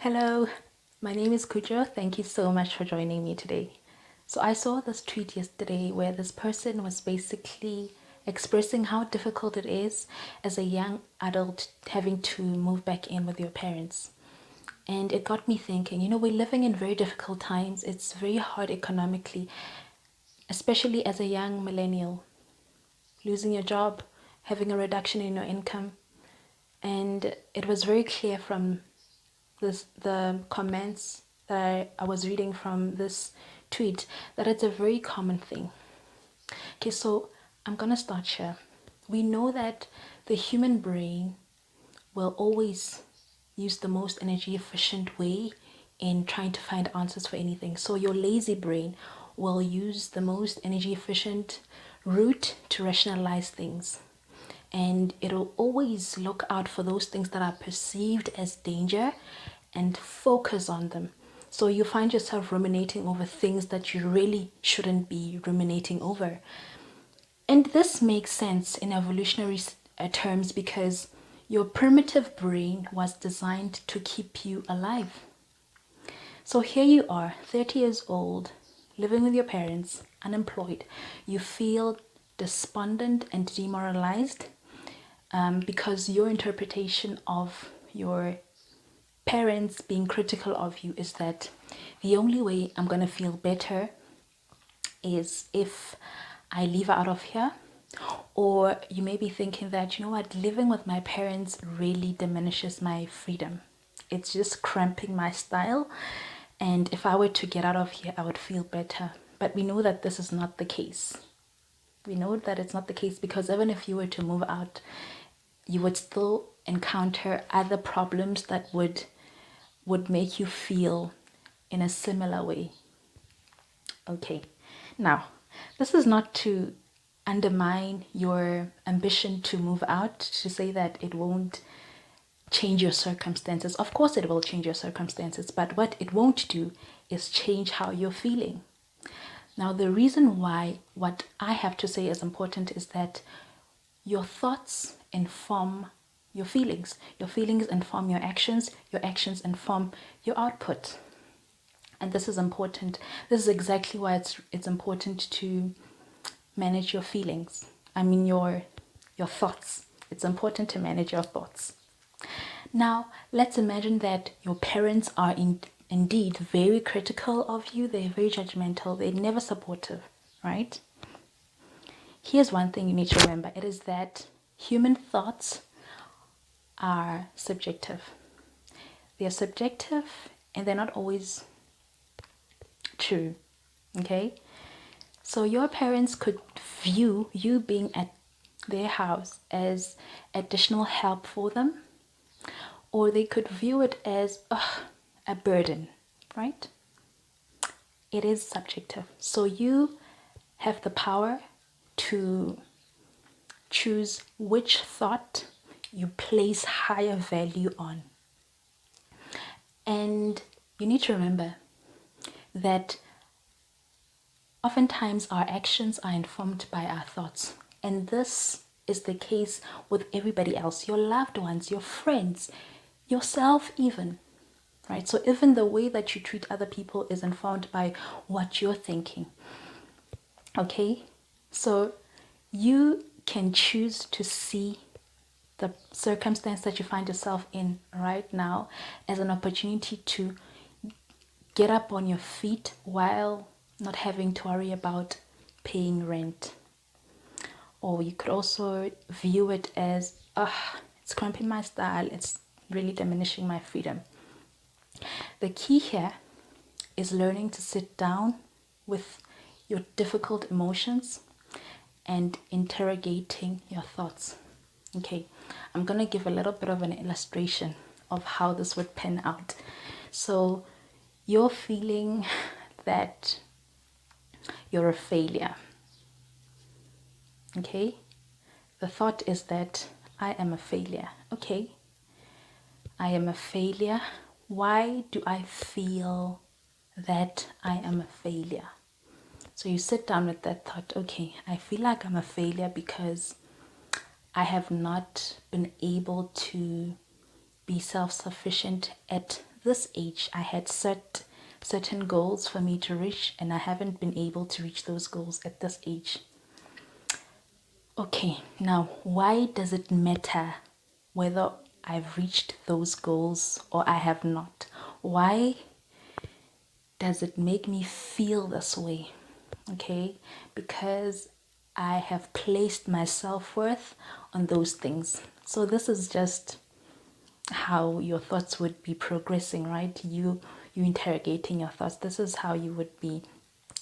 Hello, my name is Kujo. Thank you so much for joining me today. So, I saw this tweet yesterday where this person was basically expressing how difficult it is as a young adult having to move back in with your parents. And it got me thinking, we're living in very difficult times. It's very hard economically, especially as a young millennial, losing your job, having a reduction in your income. And it was very clear from the comments that I was reading from this tweet that it's a very common thing. Okay, so I'm gonna start here. We know that the human brain will always use the most energy efficient way in trying to find answers for anything. So your lazy brain will use the most energy efficient route to rationalize things. And it'll always look out for those things that are perceived as danger and focus on them. So you find yourself ruminating over things that you really shouldn't be ruminating over. And this makes sense in evolutionary terms because your primitive brain was designed to keep you alive. So here you are, 30 years old, living with your parents, unemployed. You feel despondent and demoralized because your interpretation of your parents being critical of you is that the only way I'm going to feel better is if I leave out of here. Or you may be thinking that, living with my parents really diminishes my freedom. It's just cramping my style. And if I were to get out of here, I would feel better. But we know that this is not the case. We know that it's not the case because even if you were to move out, you would still encounter other problems that would make you feel in a similar way. Okay, now this is not to undermine your ambition to move out, to say that it won't change your circumstances. Of course, it will change your circumstances, but what it won't do is change how you're feeling. Now, the reason why what I have to say is important is that your thoughts inform your feelings. Your feelings inform your actions inform your output. And this is important. This is exactly why it's important to manage your feelings. I mean your thoughts. It's important to manage your thoughts. Now, let's imagine that your parents are indeed very critical of you. They're very judgmental. They're never supportive, right? Here's one thing you need to remember. It is that human thoughts are subjective. They're subjective and they're not always true. Okay? So your parents could view you being at their house as additional help for them, or they could view it as a burden, right? It is subjective. So you have the power to choose which thought you place higher value on. And you need to remember that oftentimes our actions are informed by our thoughts. And this is the case with everybody else, your loved ones, your friends, yourself even. Right? So even the way that you treat other people is informed by what you're thinking. Okay? So you can choose to see the circumstance that you find yourself in right now as an opportunity to get up on your feet while not having to worry about paying rent. Or you could also view it as, it's cramping my style, it's really diminishing my freedom. The key here is learning to sit down with your difficult emotions and interrogating your thoughts. Okay, I'm going to give a little bit of an illustration of how this would pan out. So you're feeling that you're a failure. Okay, the thought is that I am a failure. Okay, I am a failure. Why do I feel that I am a failure? So you sit down with that thought. Okay, I feel like I'm a failure because I have not been able to be self-sufficient at this age, I had certain goals for me to reach, and I haven't been able to reach those goals at this age. Okay, now why does it matter whether I've reached those goals or I have not? Why does it make me feel this way? Okay, because I have placed my self-worth on those things. So this is just how your thoughts would be progressing, right? You interrogating your thoughts. This is how you would be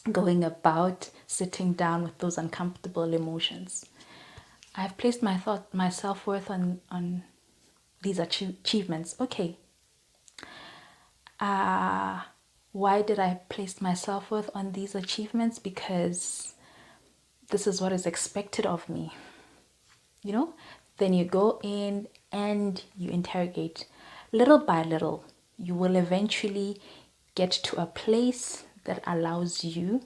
going about sitting down with those uncomfortable emotions. I've placed my self-worth on these achievements. Okay. Why did I place my self-worth on these achievements? Because this is what is expected of me. You know? Then you go in and you interrogate. Little by little, you will eventually get to a place that allows you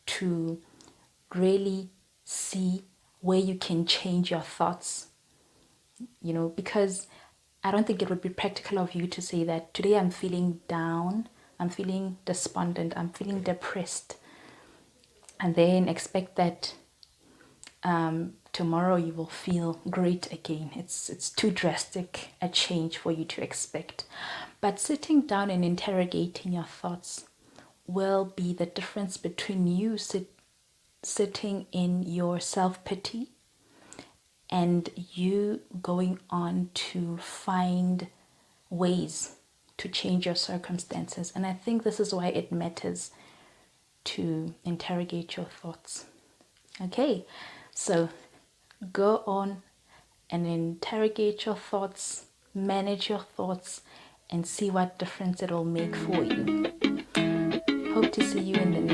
to really see where you can change your thoughts, because I don't think it would be practical of you to say that today I'm feeling down, I'm feeling despondent, I'm feeling depressed, and then expect that tomorrow you will feel great again. It's too drastic a change for you to expect. But sitting down and interrogating your thoughts will be the difference between you sitting in your self-pity and you going on to find ways to change your circumstances. And I think this is why it matters to interrogate your thoughts. Okay, so go on and interrogate your thoughts, manage your thoughts, and see what difference it will make for you. Hope to see you in the next